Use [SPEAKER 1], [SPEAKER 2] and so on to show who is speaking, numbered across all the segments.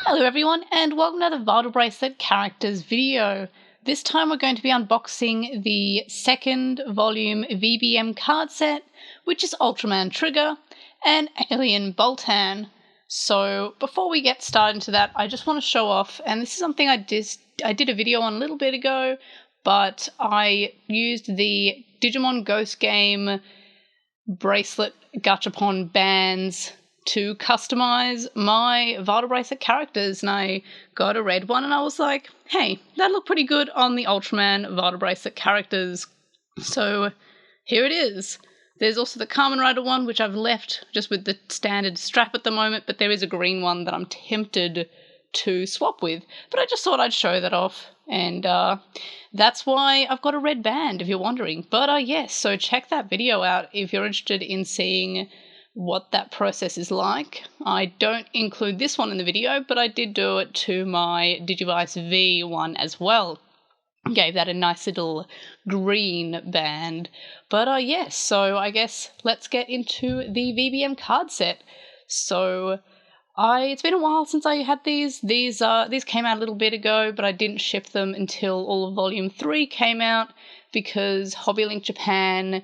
[SPEAKER 1] Hello everyone, and welcome to the Vital Bracelet Characters video. This time we're going to be unboxing the second volume VBM card set, which is Ultraman Trigger and Alien Boltan. So before we get started into that, I just want to show off, and this is something I did a video on a little bit ago, but I used the Digimon Ghost Game bracelet gachapon bands to customize my Vital Bracelet characters, and I got a red one and I was like, hey, that looked pretty good on the Ultraman Vital Bracelet characters. So here it is. There's also the Kamen Rider one, which I've left just with the standard strap at the moment, but there is a green one that I'm tempted to swap with. But I just thought I'd show that off, and that's why I've got a red band, if you're wondering. But yes, so check that video out if you're interested in seeing what that process is like. I don't include this one in the video, but I did do it to my Digivice V one as well. Gave that a nice little green band. But yes, so I guess let's get into the VBM card set. So it's been a while since I had these. These came out a little bit ago, but I didn't ship them until all of Volume 3 came out because HobbyLink Japan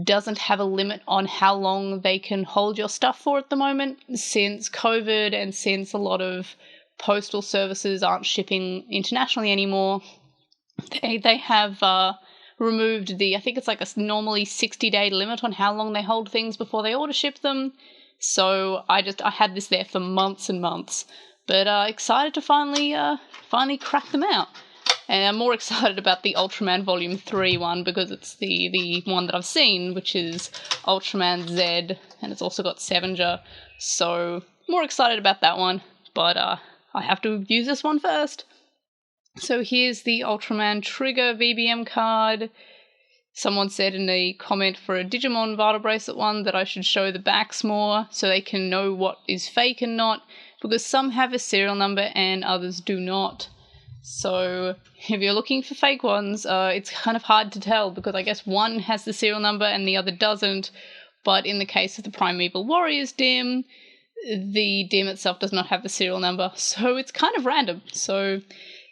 [SPEAKER 1] doesn't have a limit on how long they can hold your stuff for at the moment, since COVID and since a lot of postal services aren't shipping internationally anymore. They have removed the, I think it's like a normally 60-day limit on how long they hold things before they order ship them. So I had this there for months and months, but excited to finally crack them out. And I'm more excited about the Ultraman Volume 3 one because it's the one that I've seen, which is Ultraman Z, and it's also got Sevenger. So more excited about that one, but I have to use this one first. So here's the Ultraman Trigger VBM card. Someone said in a comment for a Digimon Vital Bracelet one that I should show the backs more so they can know what is fake and not, because some have a serial number and others do not. So if you're looking for fake ones, it's kind of hard to tell because I guess one has the serial number and the other doesn't. But in the case of the Primeval Warriors DIM, the DIM itself does not have the serial number. So it's kind of random. So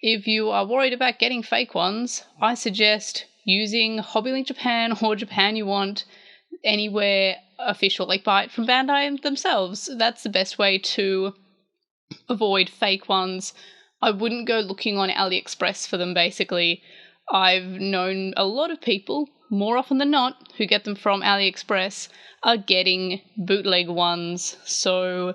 [SPEAKER 1] if you are worried about getting fake ones, I suggest using HobbyLink Japan or Japan You Want anywhere official, like buy it from Bandai themselves. That's the best way to avoid fake ones. I wouldn't go looking on AliExpress for them, basically. I've known a lot of people, more often than not, who get them from AliExpress are getting bootleg ones. So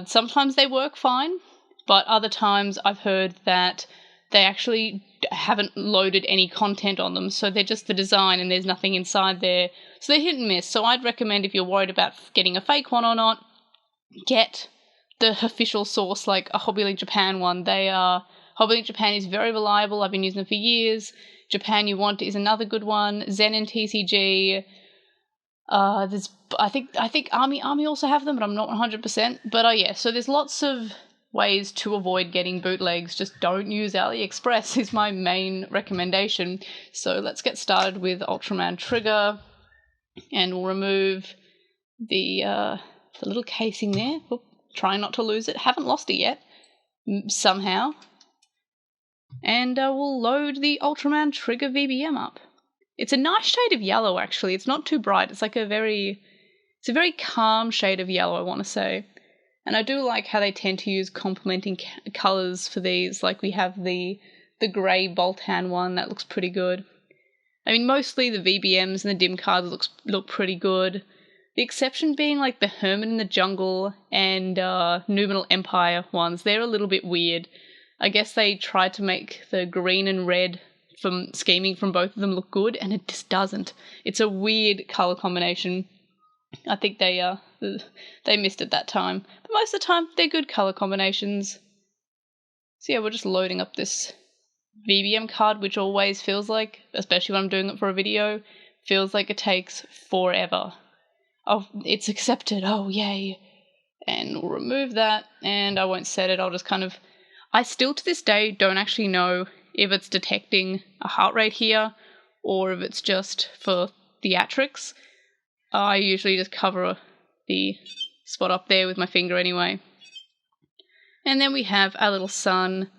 [SPEAKER 1] sometimes they work fine, but other times I've heard that they actually haven't loaded any content on them, so they're just the design and there's nothing inside there. So they're hit and miss. So I'd recommend, if you're worried about getting a fake one or not, get the official source, like a HobbyLink Japan one. HobbyLink Japan is very reliable. I've been using them for years. Japan You Want is another good one. Zen and TCG. I think Army also have them, but I'm not 100%. But yeah, so there's lots of ways to avoid getting bootlegs. Just don't use AliExpress is my main recommendation. So let's get started with Ultraman Trigger, and we'll remove the little casing there. Oop. Trying not to lose it. Haven't lost it yet, somehow. And we'll load the Ultraman Trigger VBM up. It's a nice shade of yellow, actually. It's not too bright. It's like a very calm shade of yellow, I want to say. And I do like how they tend to use complementing colours for these. Like we have the grey Boltan one that looks pretty good. I mean, mostly the VBMs and the DIM cards look pretty good. The exception being like the Hermit in the Jungle and Numenal Empire ones. They're a little bit weird. I guess they tried to make the green and red from scheming from both of them look good, and it just doesn't. It's a weird colour combination. I think they missed it that time. But most of the time, they're good colour combinations. So yeah, we're just loading up this VBM card, which always feels like, especially when I'm doing it for a video, feels like it takes forever. Oh, it's accepted. Oh, yay. And we'll remove that, and I won't set it. I'll just I still to this day don't actually know if it's detecting a heart rate here or if it's just for theatrics. I usually just cover the spot up there with my finger anyway. And then we have our little sun,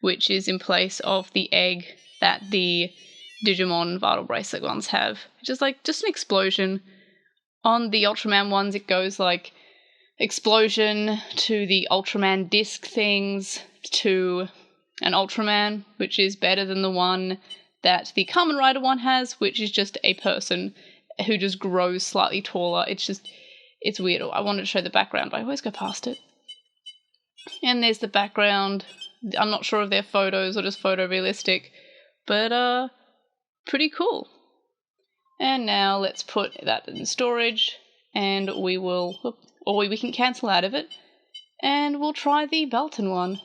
[SPEAKER 1] which is in place of the egg that the Digimon Vital Bracelet ones have. Just an explosion. On the Ultraman ones, it goes like explosion to the Ultraman disc things to an Ultraman, which is better than the one that the Kamen Rider one has, which is just a person who just grows slightly taller. It's weird. I wanted to show the background, but I always go past it. And there's the background. I'm not sure if they're photos or just photorealistic, but pretty cool. And now let's put that in storage, and we can cancel out of it, and we'll try the Belton one.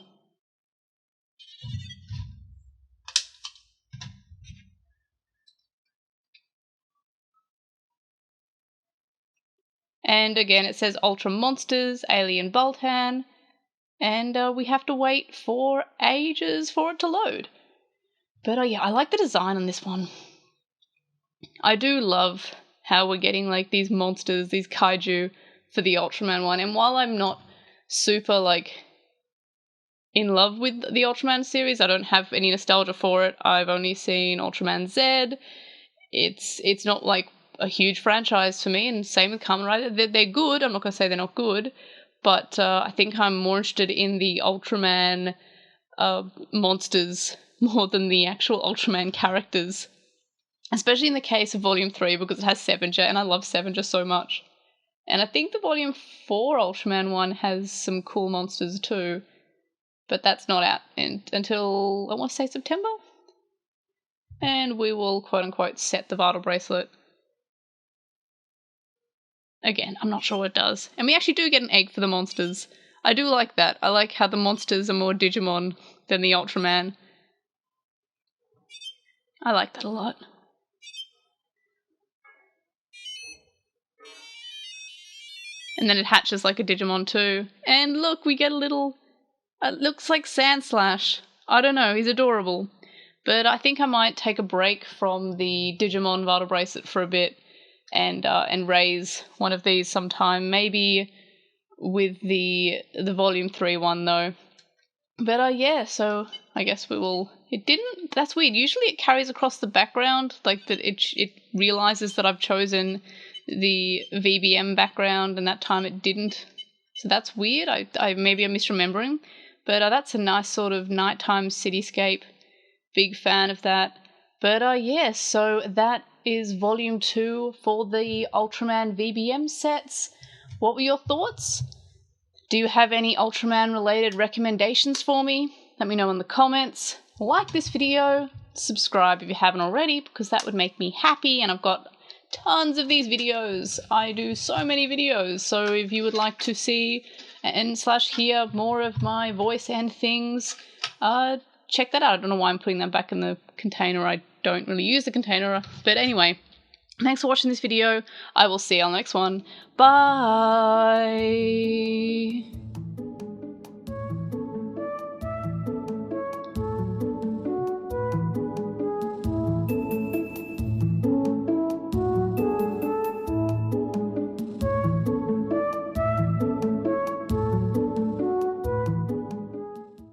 [SPEAKER 1] And again, it says Ultra Monsters, Alien Boltan, and we have to wait for ages for it to load. But yeah, I like the design on this one. I do love how we're getting like these monsters, these kaiju for the Ultraman one. And while I'm not super like in love with the Ultraman series, I don't have any nostalgia for it. I've only seen Ultraman Z. It's not like a huge franchise for me, and same with Kamen Rider. They're good. I'm not going to say they're not good, but I think I'm more interested in the Ultraman monsters more than the actual Ultraman characters. Especially in the case of Volume 3, because it has Sevenger, and I love Sevenger so much. And I think the Volume 4 Ultraman one has some cool monsters too, but that's not out until, I want to say, September? And we will, quote-unquote, set the Vital Bracelet. Again, I'm not sure what it does. And we actually do get an egg for the monsters. I do like that. I like how the monsters are more Digimon than the Ultraman. I like that a lot. And then it hatches like a Digimon too. And look, we get a little... It looks like Sandslash. I don't know, he's adorable. But I think I might take a break from the Digimon Vital Bracelet for a bit and raise one of these sometime. Maybe with the Volume 3 one though. But yeah, so I guess we will... It didn't... That's weird. Usually it carries across the background, like that it realizes that I've chosen the VBM background, and that time it didn't. So that's weird. Maybe I'm misremembering. But that's a nice sort of nighttime cityscape. Big fan of that. But yeah, so that is Volume 2 for the Ultraman VBM sets. What were your thoughts? Do you have any Ultraman related recommendations for me? Let me know in the comments. Like this video, subscribe if you haven't already, because that would make me happy, and I've got tons of these videos. I do so many videos, so if you would like to see and hear more of my voice and things, check that out. I don't know why I'm putting that back in the container. I don't really use the container, but anyway, thanks for watching this video. I will see you on the next one. Bye!